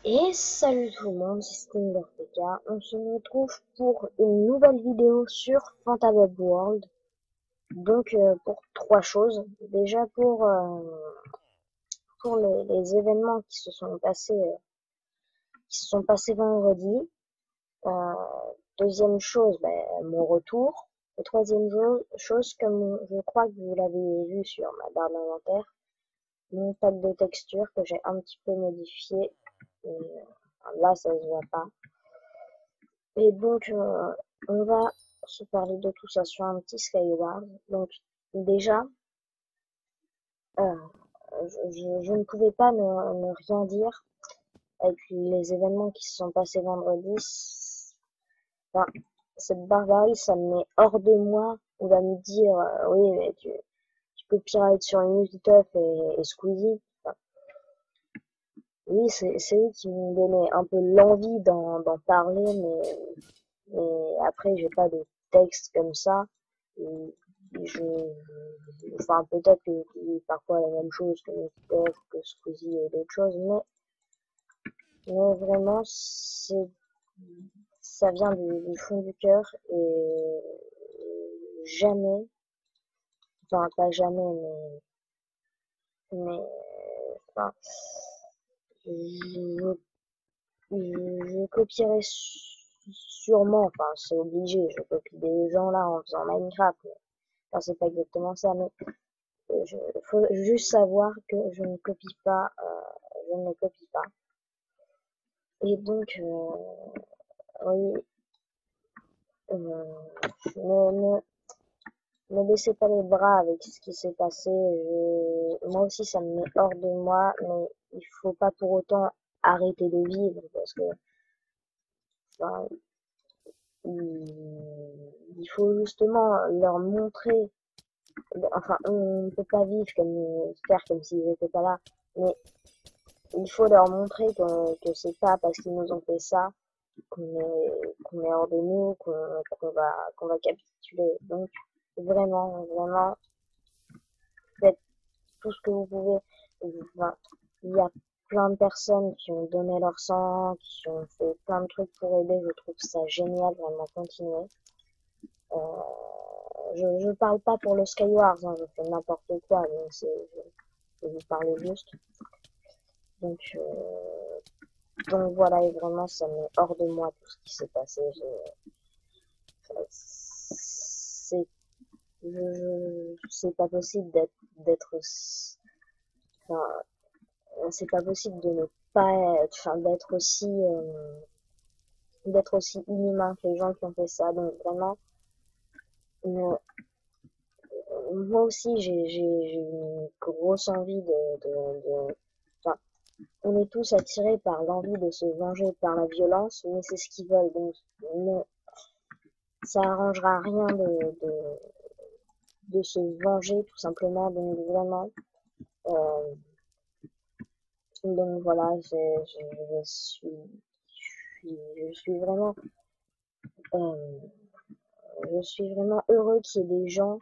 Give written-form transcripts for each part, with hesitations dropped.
Et salut tout le monde, c'est StinderPK. On se retrouve pour une nouvelle vidéo sur Fantabub World. Donc pour trois choses. Déjà pour les événements qui se sont passés vendredi. Euh, Deuxième chose, mon retour. Et troisième chose, comme je crois que vous l'avez vu sur ma barre d'inventaire, mon pack de texture que j'ai un petit peu modifié. Et, là, ça se voit pas. Et donc, on va se parler de tout ça sur un petit Skyward. Donc, déjà, euh, je ne pouvais pas ne rien dire avec les événements qui se sont passés vendredi. Enfin, cette barbarie, ça me met hors de moi. On va me dire, oui, mais tu peux pirate sur une Teuf et Squeezie. Enfin, oui, c'est eux qui m'ont donné un peu l'envie d'en parler, mais après, j'ai pas de texte comme ça. Et enfin, peut-être que parfois la même chose que Nutella, que Squeezie et d'autres choses, mais vraiment, ça vient du fond du cœur et jamais, enfin, pas jamais, mais, enfin, je, je copierai sûrement, enfin, c'est obligé, je copie des gens là en faisant Minecraft, mais, enfin, c'est pas exactement ça, mais il faut juste savoir que je ne copie pas, je ne copie pas. Et donc, oui, ne laissez pas les bras avec ce qui s'est passé. Moi aussi, ça me met hors de moi, mais il faut pas pour autant arrêter de vivre parce que, enfin, il faut justement leur montrer. Enfin, on ne peut pas vivre faire comme s'ils n'étaient pas là, mais il faut leur montrer que c'est pas parce qu'ils nous ont fait ça qu'on est hors de nous, qu'on va capituler. Donc, vraiment, faites tout ce que vous pouvez. Enfin, il y a plein de personnes qui ont donné leur sang, qui ont fait plein de trucs pour aider. Je trouve ça génial, vraiment, continuer. Je parle pas pour le Skywars, hein, je fais n'importe quoi, donc je vous parle juste. Donc, voilà, et vraiment, ça met hors de moi tout ce qui s'est passé. C'est c'est pas possible d'être enfin, c'est pas possible de ne pas être enfin d'être aussi inhumain que les gens qui ont fait ça. Donc vraiment, moi aussi j'ai une grosse envie enfin, on est tous attirés par l'envie de se venger par la violence, mais c'est ce qu'ils veulent. Donc ça arrangera rien de se venger tout simplement. Donc vraiment, euh, donc voilà, je suis vraiment, euh, je suis vraiment heureux qu'il y ait des gens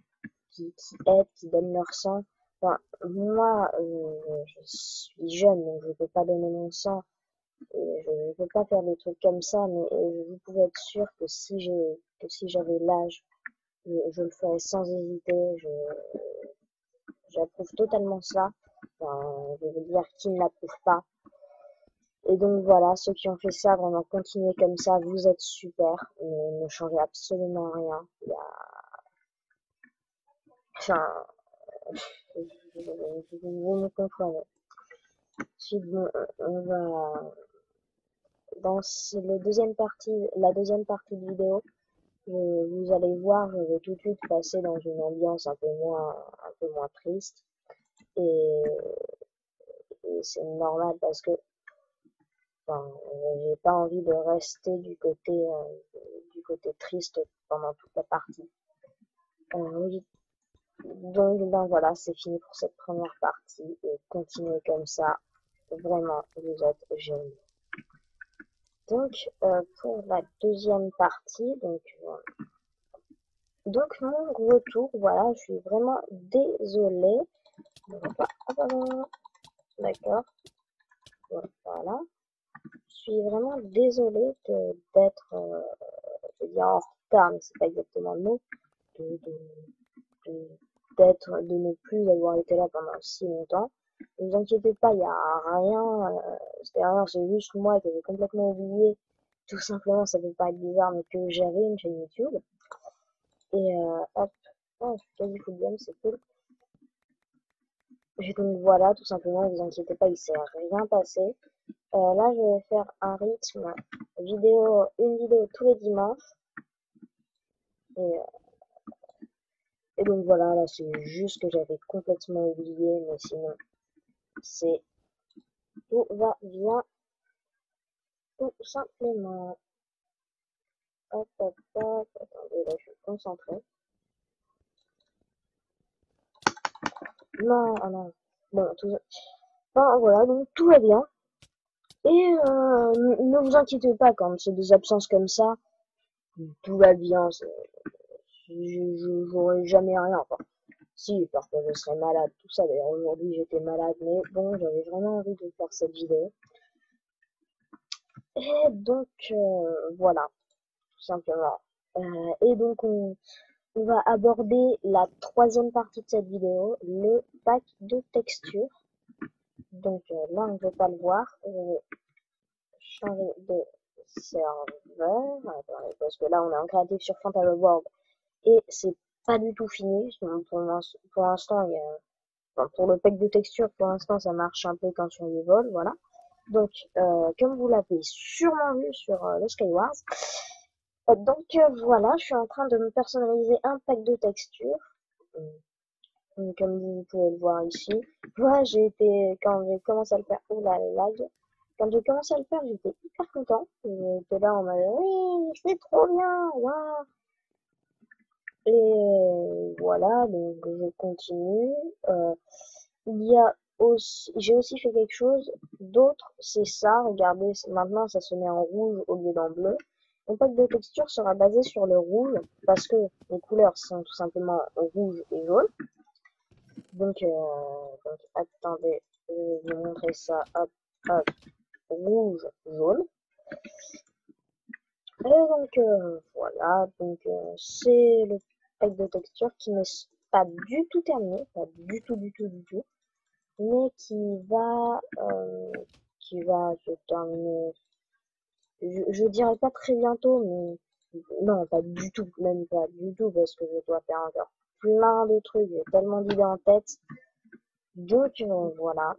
qui aident, qui donnent leur sang. Enfin, moi, je suis jeune, donc je peux pas donner mon sang et je ne peux pas faire des trucs comme ça, mais vous pouvez être sûr que si j'avais l'âge, je le ferais sans hésiter. J'approuve totalement ça. Enfin, je veux dire qui ne l'approuve pas. Et donc voilà, ceux qui ont fait ça, vraiment continuez comme ça, vous êtes super, ne changez absolument rien. Enfin, vous me comprenez. Ensuite, bon, on va dans la deuxième partie de vidéo, vous allez voir, je vais tout de suite passer dans une ambiance un peu moins triste. Et, et c'est normal parce que enfin, j'ai pas envie de rester du côté triste pendant toute la partie. Oui, donc ben voilà, c'est fini pour cette première partie et continuez comme ça. Vraiment, vous êtes géniaux. Donc pour la deuxième partie, donc mon retour, voilà, je suis vraiment désolée. D'accord, voilà. suis vraiment désolée d'être, je veux dire en retard, mais c'est pas exactement le mot, de, de, de ne plus avoir été là pendant si longtemps. Ne vous inquiétez pas, il n'y a rien, c'est juste moi qui avais complètement oublié, tout simplement, ça peut pas être bizarre, mais que j'avais une chaîne YouTube. Et hop, oh, je suis quasi full game, c'est cool. Et donc voilà, tout simplement, ne vous inquiétez pas, il s'est rien passé. Là, je vais faire un rythme une vidéo tous les dimanches. Et, donc voilà, là, c'est juste que j'avais complètement oublié, mais sinon, tout va bien, tout simplement. Hop, hop, hop, attendez, là, je suis concentré. Non, ah non. Bon, enfin, voilà, donc tout va bien. Et ne vous inquiétez pas quand c'est des absences comme ça, tout va bien. J'aurai jamais rien. Enfin, si, parfois je serai malade, tout ça. D'ailleurs, aujourd'hui j'étais malade, mais bon, j'avais vraiment envie de faire cette vidéo. Et donc, voilà, tout simplement. Et donc, on va aborder la troisième partie de cette vidéo, le pack de textures. Donc là, on ne peut pas le voir. Je vais changer de serveur. Attendez, parce que là, on est en créatif sur Fantasy World et c'est pas du tout fini. Pour l'instant, enfin, pour le pack de texture, pour l'instant, ça marche un peu quand on y vole, voilà. Donc, comme vous l'avez sûrement vu sur le Skywars, voilà, je suis en train de me personnaliser un pack de texture. Comme vous pouvez le voir ici. Moi, quand j'ai commencé à le faire, oula, lag. Quand j'ai commencé à le faire, j'étais hyper content. J'étais là en mode, oui, c'est trop bien, waouh. Et voilà, donc je continue. Il y a aussi, j'ai aussi fait quelque chose d'autre, c'est ça, regardez, maintenant ça se met en rouge au lieu d'en bleu. Mon pack de texture sera basé sur le rouge parce que les couleurs sont tout simplement rouge et jaune. Donc attendez, je vais vous montrer ça, hop, hop, rouge, jaune. Et donc voilà, donc c'est le pack de texture qui n'est pas du tout terminé, pas du tout, mais qui va se terminer, je dirais pas très bientôt, mais non, pas du tout, même pas du tout, parce que je dois faire encore plein de trucs, j'ai tellement d'idées en tête. Donc voilà,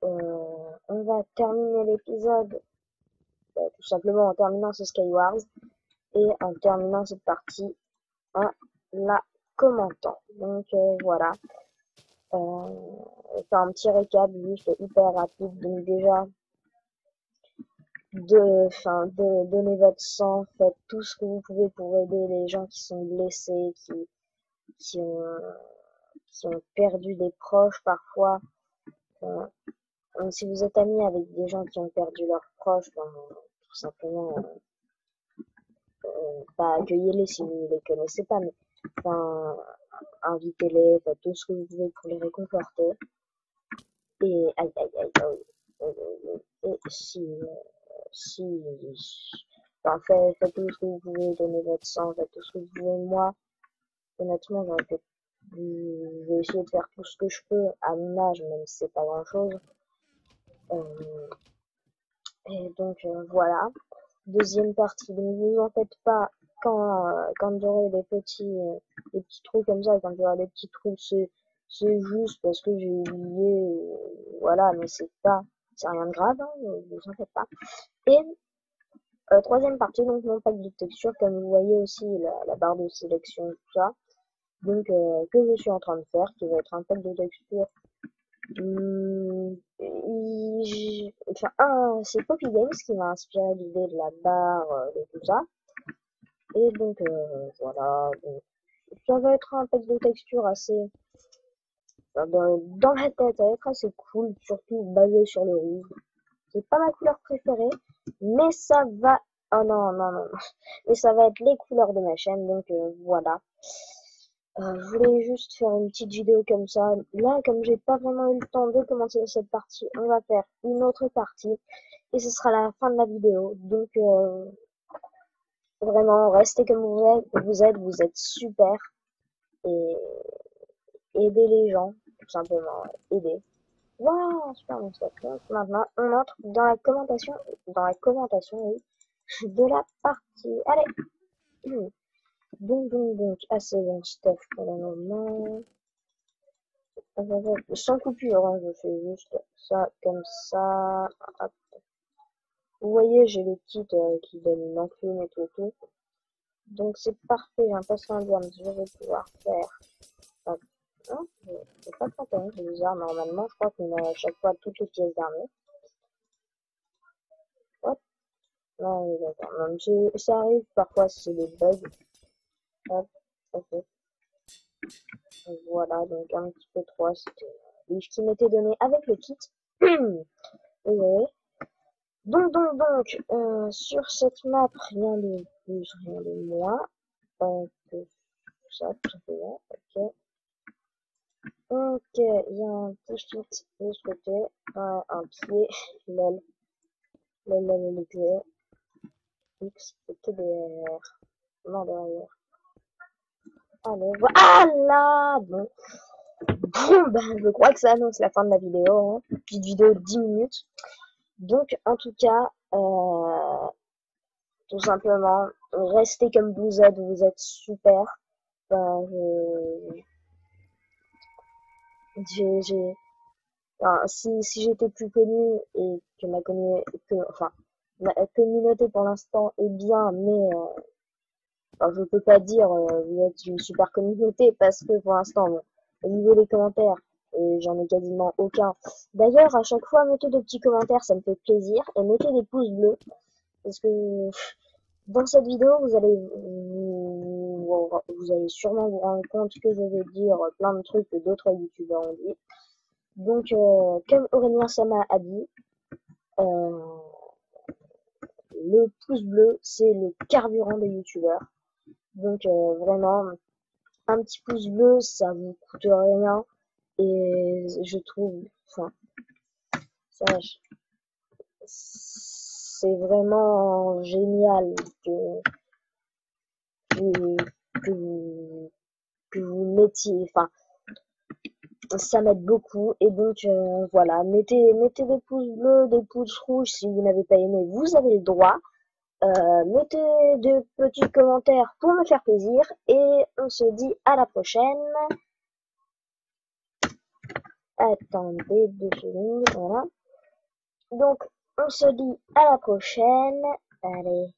on va terminer l'épisode tout simplement en terminant ce Skywars et en terminant cette partie en la commentant. Donc voilà, faire un petit récap juste hyper rapide. Donc déjà, donnez votre sang, faites tout ce que vous pouvez pour aider les gens qui sont blessés, qui ont perdu des proches parfois. Si vous êtes amis avec des gens qui ont perdu leurs proches, tout simplement, pas accueillez-les si vous ne les connaissez pas, mais enfin, invitez-les, faites tout ce que vous pouvez pour les réconforter. Et aïe aïe aïe, et enfin, faites tout ce que vous pouvez, donnez votre sang, faites tout ce que vous pouvez. Moi, honnêtement, je vais essayer de faire tout ce que je peux à mon âge, même si c'est pas grand chose. Et donc voilà. Deuxième partie, donc vous en faites pas quand j'aurai des petits trous comme ça, quand j'aurai des petits trous, c'est juste parce que j'ai oublié, voilà, mais c'est rien de grave, hein, vous en faites pas. Et troisième partie, donc mon pack de texture, comme vous voyez aussi la barre de sélection, tout ça, donc que je suis en train de faire, qui va être un pack de texture. C'est Poppy Games qui m'a inspiré l'idée de la barre, de tout ça. Et donc voilà, donc, ça va être un pack de texture assez, dans la tête, ça va être assez cool, surtout basé sur le rouge. C'est pas ma couleur préférée, mais ça va, oh non, mais ça va être les couleurs de ma chaîne, donc voilà. Je voulais juste faire une petite vidéo comme ça. Là, comme j'ai pas vraiment eu le temps de commencer cette partie, on va faire une autre partie et ce sera la fin de la vidéo. Donc vraiment, restez comme vous êtes super et aidez les gens, tout simplement, aidez. Waouh, super bon stop. Donc maintenant, on entre dans la commentation, oui, de la partie. Allez, donc, assez bon stuff pour le moment. Sans coupure, hein, je fais juste ça comme ça. Hop. Vous voyez, j'ai le kit qui donne une enclume et tout. Donc c'est parfait, j'ai un passant d'armes, je vais pouvoir faire. Hop. Non, c'est pas 31, c'est bizarre, normalement, je crois qu'on a à chaque fois toutes les pièces d'armée. Hop. Non, oui, d'accord. Même si ça arrive parfois, c'est des bugs. Hop, ok. Voilà, donc un petit peu 3, c'était le qui m'était donné avec le kit. Désolé. Sur cette map, rien de plus, rien de moins que ça, tout simplement. Ok. Ok, il y a un petit feat de ce côté, un pied, lol, lol, X, TDR, non derrière. Allez, voilà, bon. Bon, ben, je crois que ça annonce la fin de la vidéo, hein. Petite vidéo de 10 minutes. Donc, en tout cas, tout simplement, restez comme vous êtes super. Ben, enfin, si j'étais plus connue et que ma communauté pour l'instant est bien, mais enfin, je peux pas dire vous êtes une super communauté parce que pour l'instant, bon, au niveau des commentaires, j'en ai quasiment aucun. D'ailleurs, à chaque fois, mettez de petits commentaires, ça me fait plaisir, et mettez des pouces bleus parce que dans cette vidéo, vous allez sûrement vous rendre compte que je vais dire plein de trucs que d'autres youtubeurs ont dit. Donc, comme Aurélien Sama a dit, euh, le pouce bleu, c'est le carburant des youtubeurs. Donc, vraiment, un petit pouce bleu, ça vous coûte rien. Et je trouve, enfin, ça, c'est vraiment génial que, que vous, que vous mettiez, enfin, ça m'aide beaucoup. Et donc, voilà, mettez des pouces bleus, des pouces rouges si vous n'avez pas aimé, vous avez le droit. Mettez de petits commentaires pour me faire plaisir et on se dit à la prochaine. Attendez 2 secondes, voilà. Donc, on se dit à la prochaine. Allez.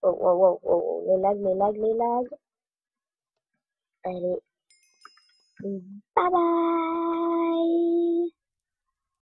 Oh, les lags. Allez. Bye bye.